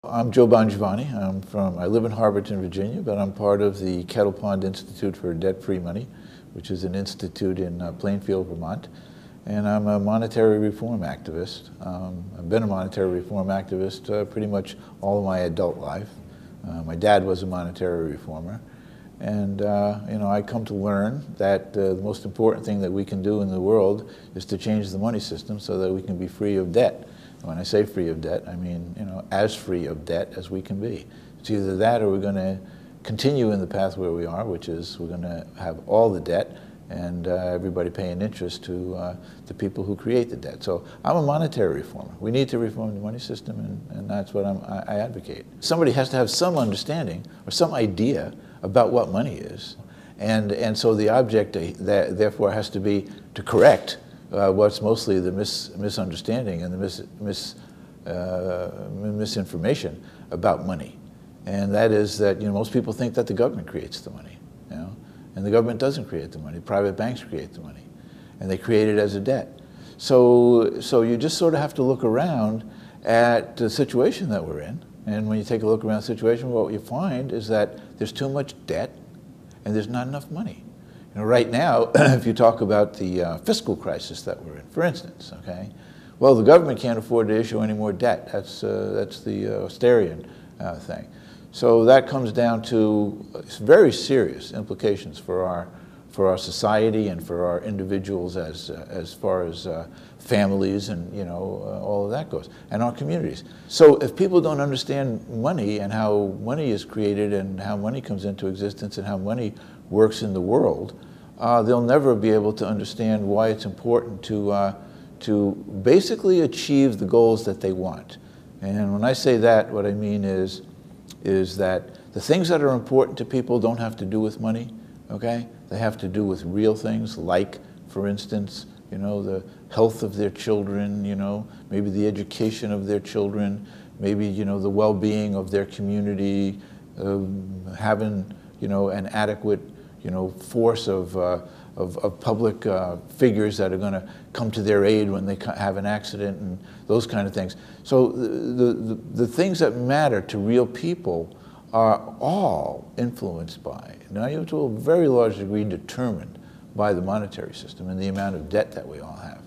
I'm Joe Bongiovanni. I live in Harborton, Virginia, but I'm part of the Kettle Pond Institute for Debt-Free Money, which is an institute in Plainfield, Vermont. And I'm a monetary reform activist. I've been a monetary reform activist pretty much all of my adult life. My dad was a monetary reformer. And I come to learn that the most important thing that we can do in the world is to change the money system so that we can be free of debt. When I say free of debt, I mean, as free of debt as we can be. It's either that or we're going to continue in the path where we are, which is we're going to have all the debt and everybody paying interest to the people who create the debt. So I'm a monetary reformer. We need to reform the money system, and that's what I advocate. Somebody has to have some understanding or some idea about what money is. And so the object therefore has to be to correct what's mostly the misunderstanding and the misinformation about money. And that is that most people think that the government creates the money, and the government doesn't create the money. Private banks create the money, and they create it as a debt. So you just sort of have to look around at the situation that we're in. And when you take a look around the situation, what you find is that there's too much debt and there's not enough money. Right now, if you talk about the fiscal crisis that we're in, for instance, okay, well, the government can't afford to issue any more debt. That's the Austerian thing. So that comes down to very serious implications for our society and for our individuals as far as families and all of that goes, and our communities. So if people don't understand money and how money is created and how money comes into existence and how money works in the world, they'll never be able to understand why it's important to basically achieve the goals that they want. And when I say that, what I mean is that the things that are important to people don't have to do with money, okay? They have to do with real things, like, for instance, the health of their children, maybe the education of their children, maybe, the well-being of their community, having, an adequate, force of public figures that are going to come to their aid when they have an accident and those kind of things. So the things that matter to real people are all influenced by, now to a very large degree determined by the monetary system and the amount of debt that we all have.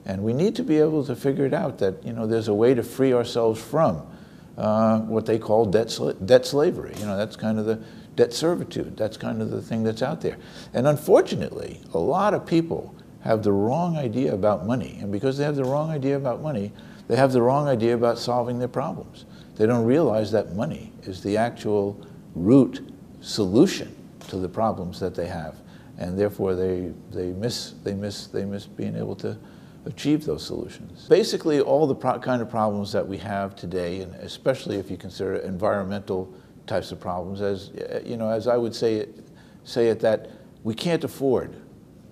And we need to be able to figure it out that there's a way to free ourselves from what they call debt slavery. That's kind of the debt servitude. That's kind of the thing that's out there. And unfortunately, a lot of people have the wrong idea about money. And because they have the wrong idea about money, they have the wrong idea about solving their problems. They don't realize that money is the actual root solution to the problems that they have. And therefore they miss being able to achieve those solutions. Basically, all the kind of problems that we have today, and especially if you consider environmental types of problems, as I would say it, that we can't afford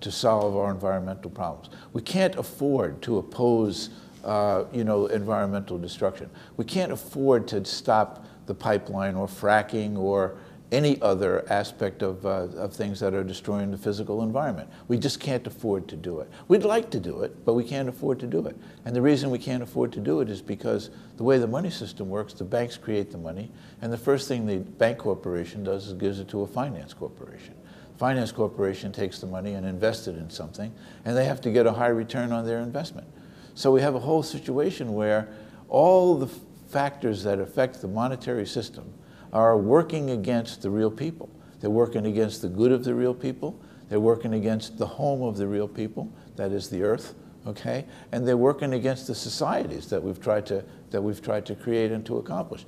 to solve our environmental problems. We can't afford to oppose environmental destruction. We can't afford to stop the pipeline or fracking or any other aspect of things that are destroying the physical environment. We just can't afford to do it. We'd like to do it, but we can't afford to do it. And the reason we can't afford to do it is because the way the money system works, the banks create the money, and the first thing the bank corporation does is gives it to a finance corporation. The finance corporation takes the money and invests it in something, and they have to get a high return on their investment. So we have a whole situation where all the factors that affect the monetary system are working against the real people. They're working against the good of the real people. They're working against the home of the real people, that is the earth, okay? And they're working against the societies that we've tried to create and to accomplish.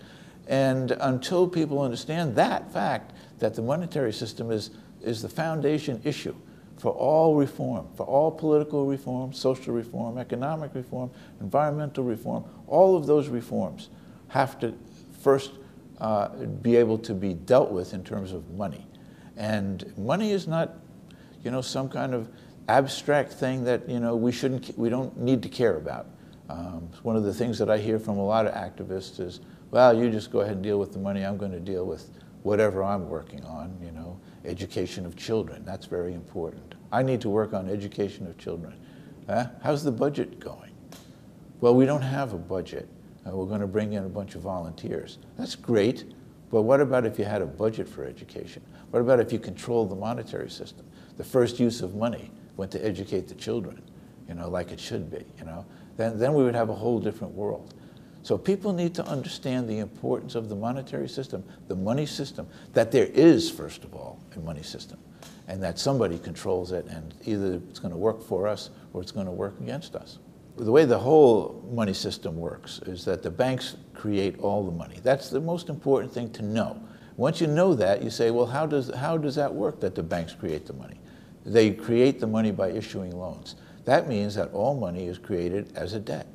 And until people understand that fact, that the monetary system is the foundation issue for all reform, for all political reform, social reform, economic reform, environmental reform, all of those reforms have to first be able to be dealt with in terms of money. And money is not, some kind of abstract thing that, we don't need to care about. One of the things that I hear from a lot of activists is, well, you just go ahead and deal with the money. I'm going to deal with whatever I'm working on, education of children. That's very important. I need to work on education of children. How's the budget going? Well, we don't have a budget. We're going to bring in a bunch of volunteers. That's great, but what about if you had a budget for education? What about if you controlled the monetary system? The first use of money went to educate the children, like it should be, Then we would have a whole different world. So people need to understand the importance of the monetary system, the money system, that there is, first of all, a money system, and that somebody controls it, and either it's going to work for us or it's going to work against us. The way the whole money system works is that the banks create all the money. That's the most important thing to know. Once you know that, you say, well, how does that work, that the banks create the money? They create the money by issuing loans. That means that all money is created as a debt.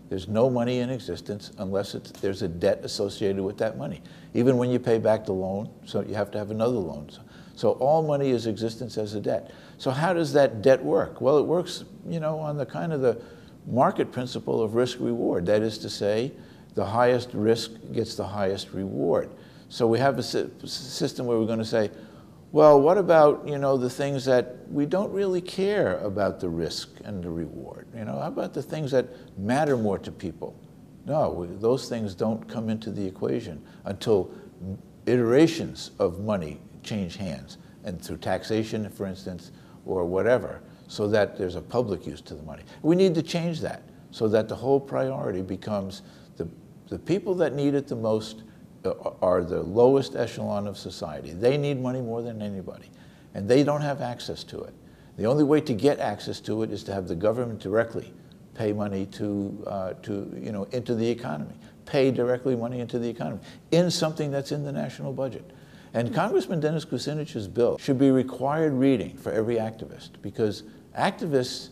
There's no money in existence unless there's a debt associated with that money. Even when you pay back the loan, so you have to have another loan. So all money is existence as a debt. So how does that debt work? Well, it works, on the kind of the market principle of risk-reward. That is to say, the highest risk gets the highest reward. So we have a system where we're going to say, well, what about, the things that we don't really care about the risk and the reward? How about the things that matter more to people? No, those things don't come into the equation until iterations of money change hands, and through taxation, for instance, or whatever, so that there's a public use to the money. We need to change that so that the whole priority becomes the people that need it the most are the lowest echelon of society. They need money more than anybody, and they don't have access to it. The only way to get access to it is to have the government directly pay money into the economy, pay directly money into the economy, in something that's in the national budget. And Congressman Dennis Kucinich's bill should be required reading for every activist, because activists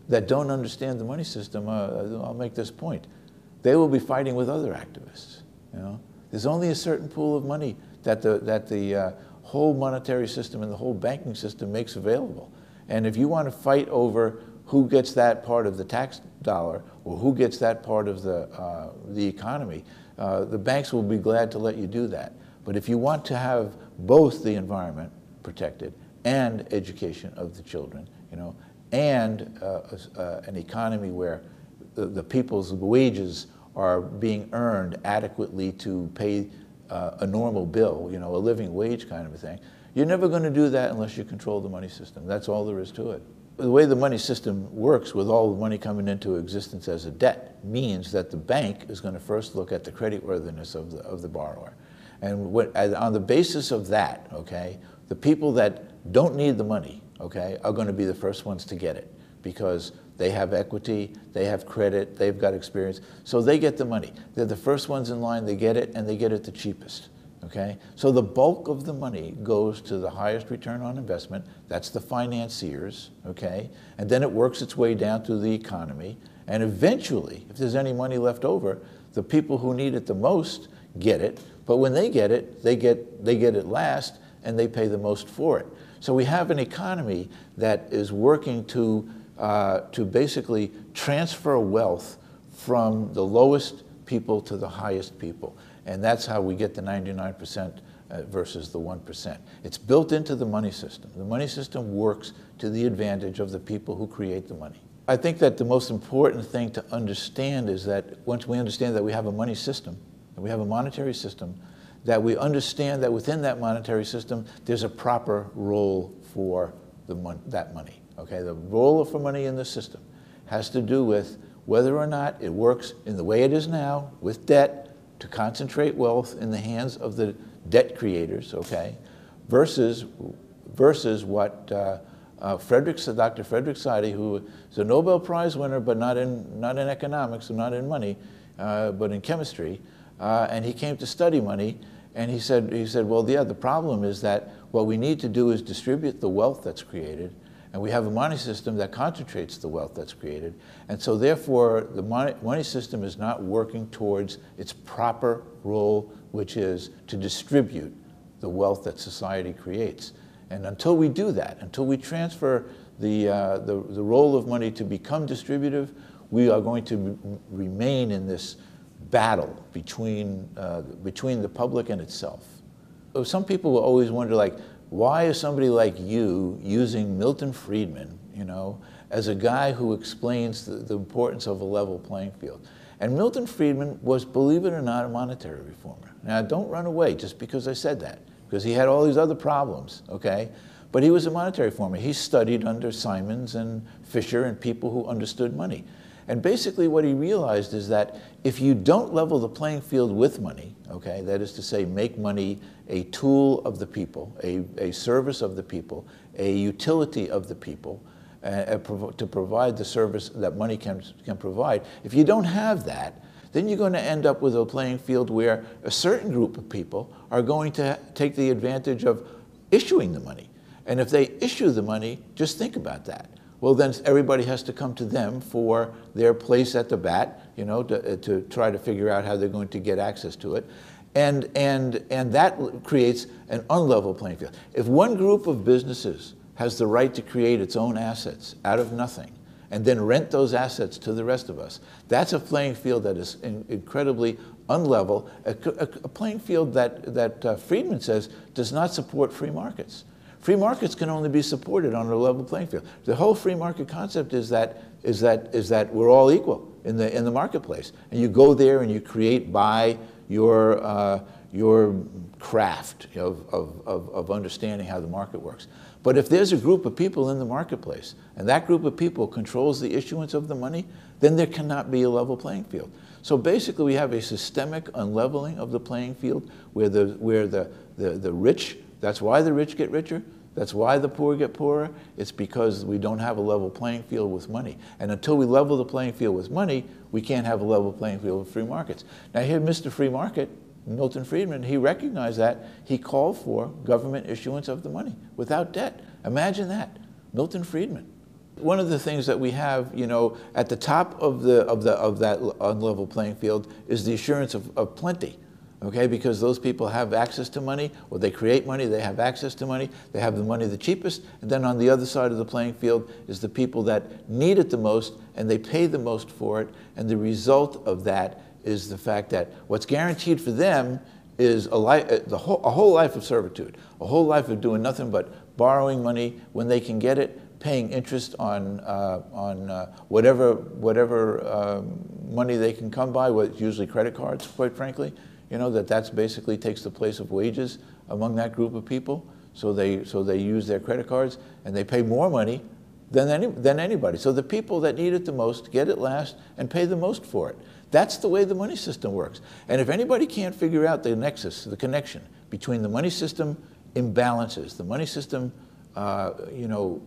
that don't understand the money system, I'll make this point, they will be fighting with other activists, There's only a certain pool of money that the whole monetary system and the whole banking system makes available. And if you want to fight over who gets that part of the tax dollar or who gets that part of the economy, the banks will be glad to let you do that. But if you want to have both the environment protected and education of the children, and an economy where the people's wages are being earned adequately to pay a normal bill, a living wage kind of a thing, you're never going to do that unless you control the money system. That's all there is to it. The way the money system works, with all the money coming into existence as a debt, means that the bank is going to first look at the creditworthiness of the borrower. And on the basis of that, the people that don't need the money, are going to be the first ones to get it, because they have equity, they have credit, they've got experience, so they get the money. They're the first ones in line, they get it, and they get it the cheapest, So the bulk of the money goes to the highest return on investment, that's the financiers, And then it works its way down through the economy, and eventually, if there's any money left over, the people who need it the most get it, but when they get it, they get it last, and they pay the most for it. So we have an economy that is working to basically transfer wealth from the lowest people to the highest people. And that's how we get the 99% versus the 1%. It's built into the money system. The money system works to the advantage of the people who create the money. I think that the most important thing to understand is that once we understand that we have a money system, that we have a monetary system, that we understand that within that monetary system, there's a proper role for that money. The role for money in the system has to do with whether or not it works in the way it is now, with debt, to concentrate wealth in the hands of the debt creators, versus what Dr. Frederick Soddy, who is a Nobel Prize winner, but not in economics and not in money, but in chemistry, and he came to study money, and he said, well, yeah, the problem is that what we need to do is distribute the wealth that's created, and we have a money system that concentrates the wealth that's created, and so therefore the money system is not working towards its proper role, which is to distribute the wealth that society creates. And until we do that, until we transfer the role of money to become distributive, we are going to remain in this battle between the public and itself. Some people will always wonder, why is somebody like you using Milton Friedman, as a guy who explains the importance of a level playing field? And Milton Friedman was, believe it or not, a monetary reformer. Now, don't run away just because I said that, because he had all these other problems, okay? But he was a monetary reformer. He studied under Simons and Fisher and people who understood money. And basically what he realized is that if you don't level the playing field with money, okay, that is to say make money a tool of the people, a service of the people, a utility of the people, to provide the service that money can provide, if you don't have that, then you're going to end up with a playing field where a certain group of people are going to take the advantage of issuing the money. And if they issue the money, just think about that. Well, then everybody has to come to them for their place at the bat, you know, to try to figure out how they're going to get access to it. And that creates an unlevel playing field. If one group of businesses has the right to create its own assets out of nothing and then rent those assets to the rest of us, that's a playing field that is incredibly unlevel, a playing field that Friedman says does not support free markets. Free markets can only be supported on a level playing field. The whole free market concept is that we're all equal in the marketplace, and you go there and you create by your craft of understanding how the market works. But if there's a group of people in the marketplace, and that group of people controls the issuance of the money, then there cannot be a level playing field. So basically, we have a systemic unleveling of the playing field where the rich. That's why the rich get richer. That's why the poor get poorer. It's because we don't have a level playing field with money. And until we level the playing field with money, we can't have a level playing field with free markets. Now here, Mr. Free Market, Milton Friedman, he recognized that. He called for government issuance of the money without debt. Imagine that, Milton Friedman. One of the things that we have, you know, at the top of that unlevel playing field is the assurance of plenty. Okay, because those people have access to money, or they create money, they have access to money, they have the money the cheapest, and then on the other side of the playing field is the people that need it the most, and they pay the most for it, and the result of that is the fact that what's guaranteed for them is a whole life of servitude, a whole life of doing nothing but borrowing money when they can get it, paying interest on whatever money they can come by, usually credit cards, quite frankly. You know, that's basically takes the place of wages among that group of people. So they use their credit cards and they pay more money than anybody. So the people that need it the most get it last and pay the most for it. That's the way the money system works. And if anybody can't figure out the nexus, the connection between the money system imbalances, the money system, I don't know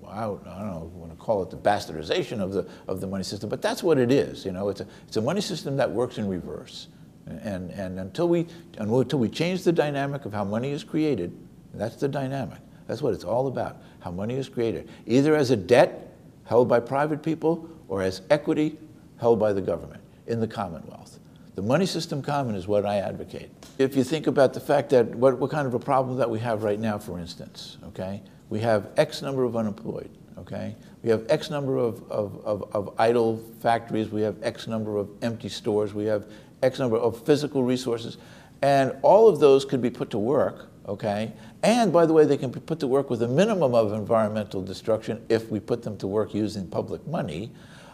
if I want to call it the bastardization of the money system, but that's what it is. You know, it's a money system that works in reverse. And until we change the dynamic of how money is created, that's the dynamic. That's what it's all about, how money is created, either as a debt held by private people or as equity held by the government in the Commonwealth. The money system common is what I advocate. If you think about the fact that what kind of a problem that we have right now, for instance, okay? We have X number of unemployed, okay? We have X number of idle factories. We have X number of empty stores. We have X number of physical resources. And all of those could be put to work, okay? And by the way, they can be put to work with a minimum of environmental destruction if we put them to work using public money.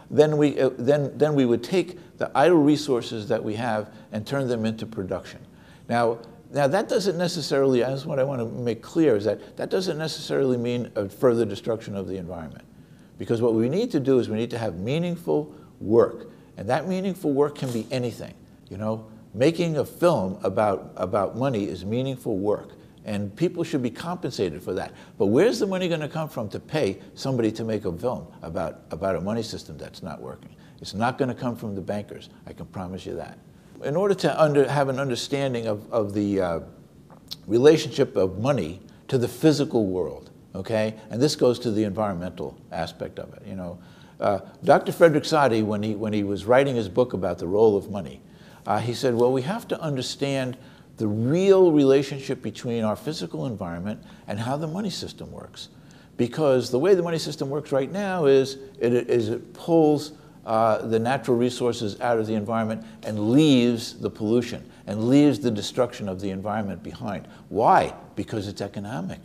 Then we would take the idle resources that we have and turn them into production. Now that doesn't necessarily, that's what I want to make clear, is that doesn't necessarily mean a further destruction of the environment. Because what we need to do is we need to have meaningful work. And that meaningful work can be anything. You know, making a film about money is meaningful work. And people should be compensated for that. But where's the money going to come from to pay somebody to make a film about a money system that's not working? It's not going to come from the bankers. I can promise you that. In order to have an understanding of the relationship of money to the physical world, okay? And this goes to the environmental aspect of it. You know, Dr. Frederick Soddy, when he was writing his book about the role of money, he said, well, we have to understand the real relationship between our physical environment and how the money system works. Because the way the money system works right now is it pulls the natural resources out of the environment and leaves the pollution and leaves the destruction of the environment behind. Why? Because it's economic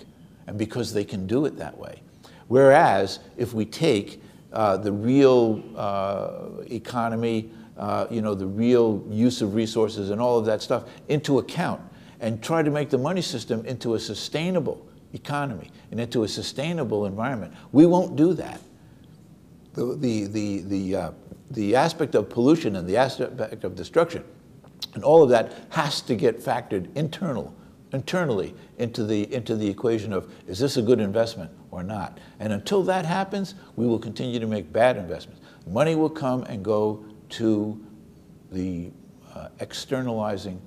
and because they can do it that way. Whereas if we take the real economy, the real use of resources and all of that stuff into account, and try to make the money system into a sustainable economy and into a sustainable environment. We won't do that. The aspect of pollution and the aspect of destruction and all of that has to get factored internally into the equation of, is this a good investment or not? And until that happens, we will continue to make bad investments. Money will come and go to the externalizing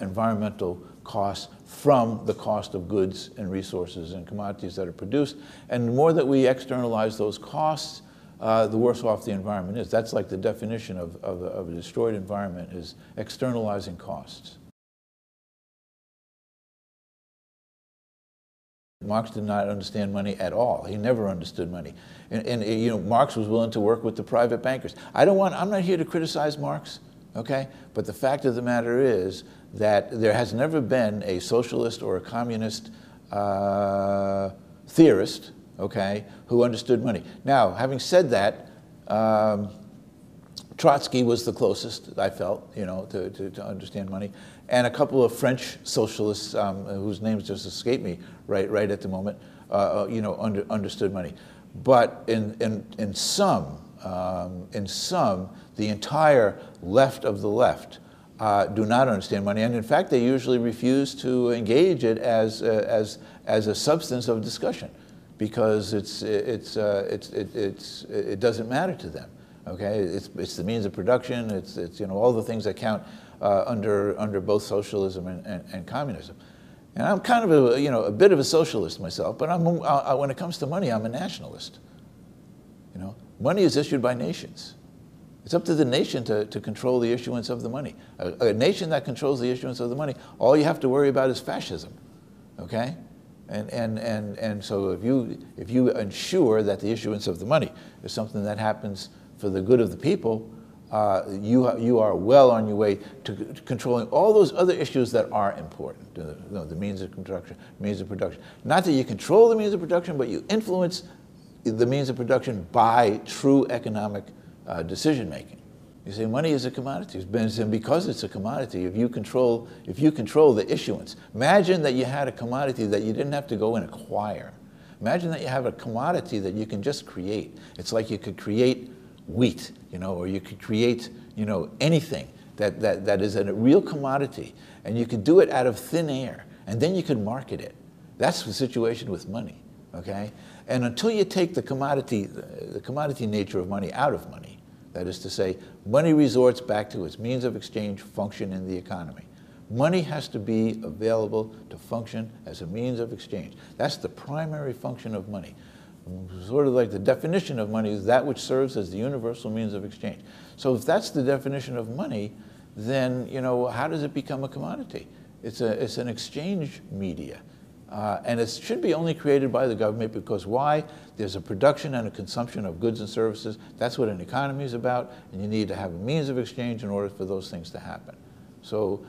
environmental costs from the cost of goods and resources and commodities that are produced. And the more that we externalize those costs, the worse off the environment is. That's like the definition of a destroyed environment, is externalizing costs. Marx did not understand money at all. He never understood money. And Marx was willing to work with the private bankers. I'm not here to criticize Marx, okay? But the fact of the matter is that there has never been a socialist or a communist theorist, okay, who understood money. Now, having said that, Trotsky was the closest, I felt, to understand money, and a couple of French socialists whose names just escape me right at the moment, understood money. But in some, the entire left of the left do not understand money, and in fact, they usually refuse to engage it as a substance of discussion, because it doesn't matter to them. Okay, it's the means of production. It's all the things that count under both socialism and communism. And I'm kind of a bit of a socialist myself, but when it comes to money, I'm a nationalist. Money is issued by nations. It's up to the nation to control the issuance of the money. A nation that controls the issuance of the money, all you have to worry about is fascism. Okay. And so if you ensure that the issuance of the money is something that happens for the good of the people, you are well on your way to controlling all those other issues that are important. The means of production. Not that you control the means of production, but you influence the means of production by true economic decision making. You say money is a commodity, and because it's a commodity, if you control the issuance, imagine that you had a commodity that you didn't have to go and acquire. Imagine that you have a commodity that you can just create. It's like you could create wheat, or you could create, anything that is a real commodity, and you could do it out of thin air, and then you could market it. That's the situation with money, okay? And until you take the commodity nature of money out of money, that is to say, money resorts back to its means of exchange function in the economy. Money has to be available to function as a means of exchange. That's the primary function of money. Sort of like the definition of money is that which serves as the universal means of exchange. So if that's the definition of money, then how does it become a commodity? It's an exchange media. And it should be only created by the government, because why? There's a production and a consumption of goods and services. That's what an economy is about, and you need to have a means of exchange in order for those things to happen. So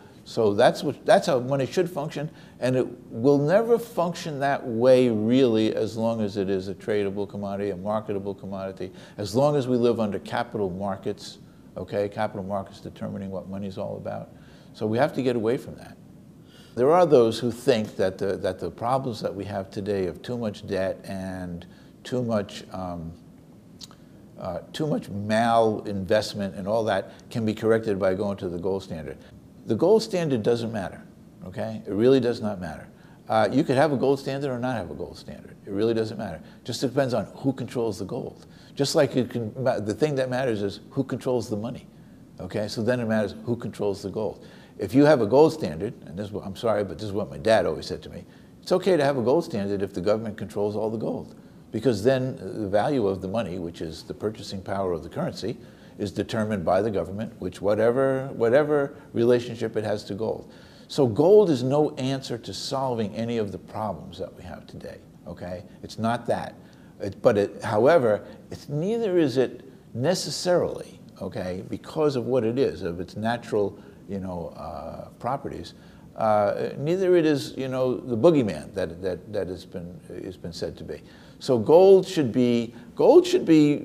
that's how money should function, and it will never function that way really as long as it is a tradable commodity, a marketable commodity, as long as we live under capital markets, okay? Capital markets determining what money's all about. So we have to get away from that. There are those who think that the problems that we have today of too much debt and too much malinvestment and all that can be corrected by going to the gold standard. The gold standard doesn't matter, okay? It really does not matter. You could have a gold standard or not have a gold standard. It really doesn't matter. Just depends on who controls the gold. Just like the thing that matters is who controls the money, okay? So then it matters who controls the gold. If you have a gold standard, and I'm sorry, but this is what my dad always said to me, it's okay to have a gold standard if the government controls all the gold, because then the value of the money, which is the purchasing power of the currency, is determined by the government, which whatever relationship it has to gold. So gold is no answer to solving any of the problems that we have today, okay? It's not that. However, neither is it necessarily, okay, because of what it is, of its natural properties. Neither it is, the boogeyman that has been said to be. So gold should be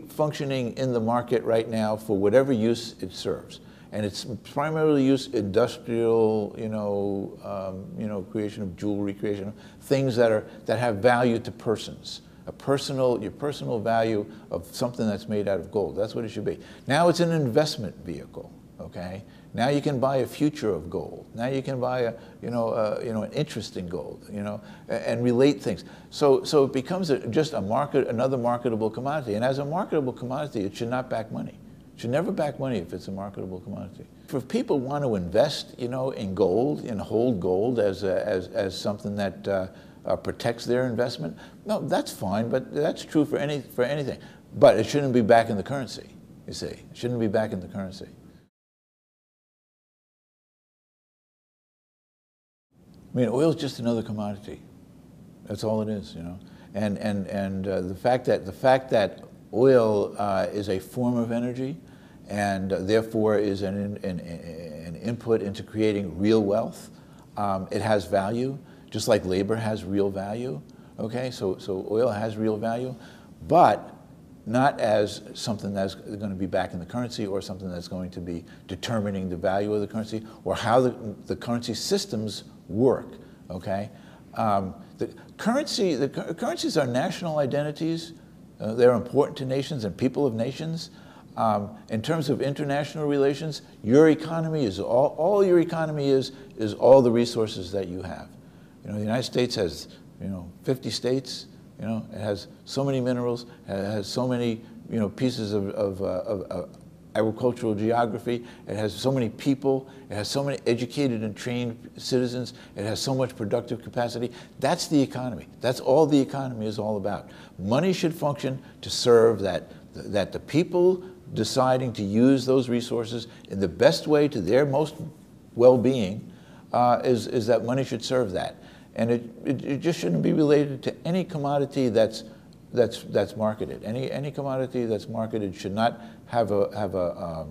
functioning in the market right now for whatever use it serves. and it's primarily used industrial, creation of jewelry, creation of things that have value to persons. Your personal value of something that's made out of gold. That's what it should be. Now it's an investment vehicle. Okay. Now you can buy a future of gold. Now you can buy an interest in gold. And relate things. So it becomes just another marketable commodity. And as a marketable commodity, it should not back money. It should never back money if it's a marketable commodity. If people want to invest, in gold and hold gold as something that protects their investment, no, that's fine. But that's true for anything. But it shouldn't be back in the currency. You see, it shouldn't be back in the currency. I mean, oil is just another commodity. That's all it is, And the fact that oil is a form of energy, and therefore is an input into creating real wealth. It has value, just like labor has real value. Okay, so oil has real value, but not as something that's going to be back in the currency, or something that's going to be determining the value of the currency, or how the currency systems work. Okay, the currencies are national identities. They're important to nations and people of nations. In terms of international relations, your economy is all your economy is all the resources that you have. The United States has 50 states. It has so many minerals. It has so many pieces of agricultural geography. It has so many people. It has so many educated and trained citizens. It has so much productive capacity. That's the economy. That's all the economy is all about. Money should function to serve that the people deciding to use those resources in the best way to their most well-being is that money should serve that. And it just shouldn't be related to any commodity that's marketed. Any commodity that's marketed should not have a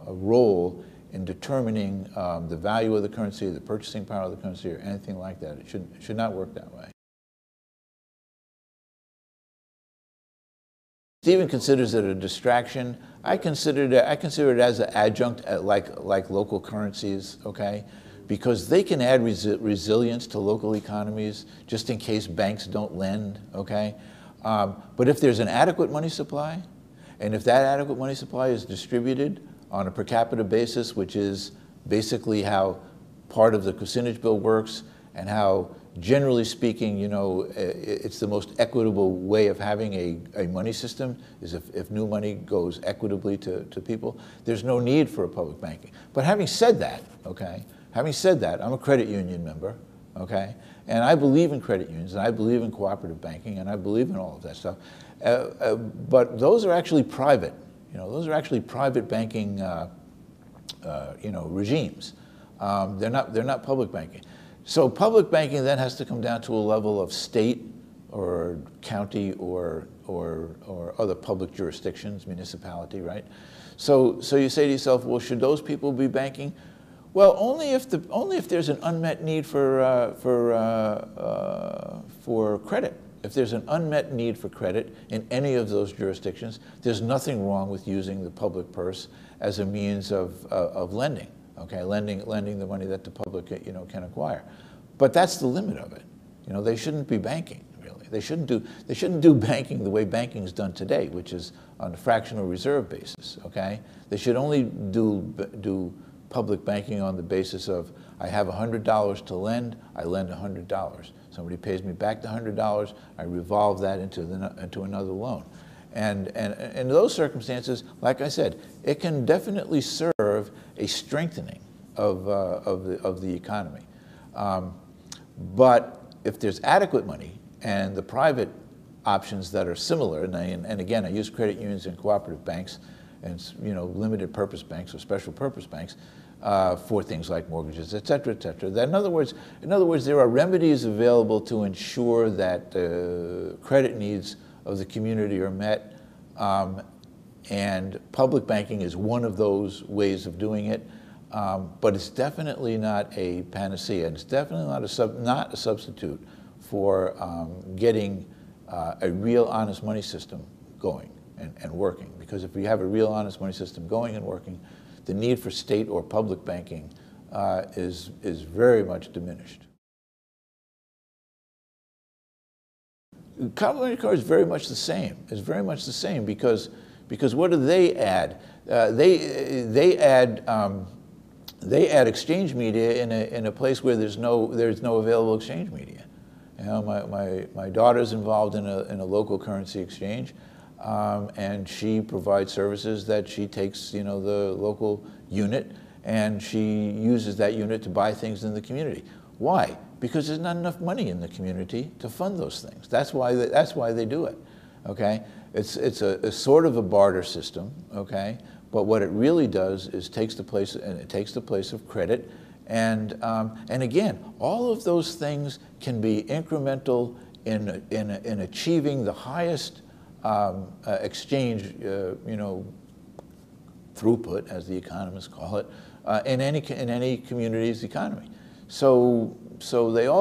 role in determining the value of the currency, the purchasing power of the currency, or anything like that. It should not work that way. Stephen considers it a distraction. I consider it as an adjunct, like local currencies. Okay. Because they can add resilience to local economies just in case banks don't lend, okay? But if there's an adequate money supply, and if that adequate money supply is distributed on a per capita basis, which is basically how part of the Kucinich bill works, and how, generally speaking, it's the most equitable way of having a money system, is if new money goes equitably to people, there's no need for a public banking. But having said that, okay, I'm a credit union member, okay? And I believe in credit unions, and I believe in cooperative banking, and I believe in all of that stuff. But those are actually private. Those are actually private banking, regimes. They're not public banking. So public banking then has to come down to a level of state or county or other public jurisdictions, municipality, right? So you say to yourself, well, should those people be banking? Well, only if there's an unmet need for credit. If there's an unmet need for credit in any of those jurisdictions, there's nothing wrong with using the public purse as a means of lending. Okay, lending the money that the public can acquire. But that's the limit of it. They shouldn't be banking, really. They shouldn't do banking the way banking is done today, which is on a fractional reserve basis. Okay, they should only do public banking on the basis of, I have $100 to lend, I lend $100. Somebody pays me back the $100, I revolve that into another loan. And in those circumstances, like I said, it can definitely serve a strengthening of the economy. But if there's adequate money and the private options that are similar, and again, I use credit unions and cooperative banks, and limited purpose banks or special purpose banks for things like mortgages, et cetera, et cetera. That in other words, there are remedies available to ensure that credit needs of the community are met, and public banking is one of those ways of doing it. But it's definitely not a panacea, and it's definitely not a substitute for getting a real honest money system going and working. Because if we have a real honest money system going and working, the need for state or public banking is very much diminished. Complementary card is very much the same. It's very much the same because what do they add? They add exchange media in a place where there's no available exchange media. You know, my daughter's involved in a local currency exchange, and she provides services that she takes, you know, the local unit, and she uses that unit to buy things in the community. Why? Because there's not enough money in the community to fund those things. That's why they do it. Okay, it's a sort of a barter system. Okay, but what it really does is takes the place of credit, and again, all of those things can be incremental in achieving the highest exchange, you know, throughput, as the economists call it, in any community's economy. So they all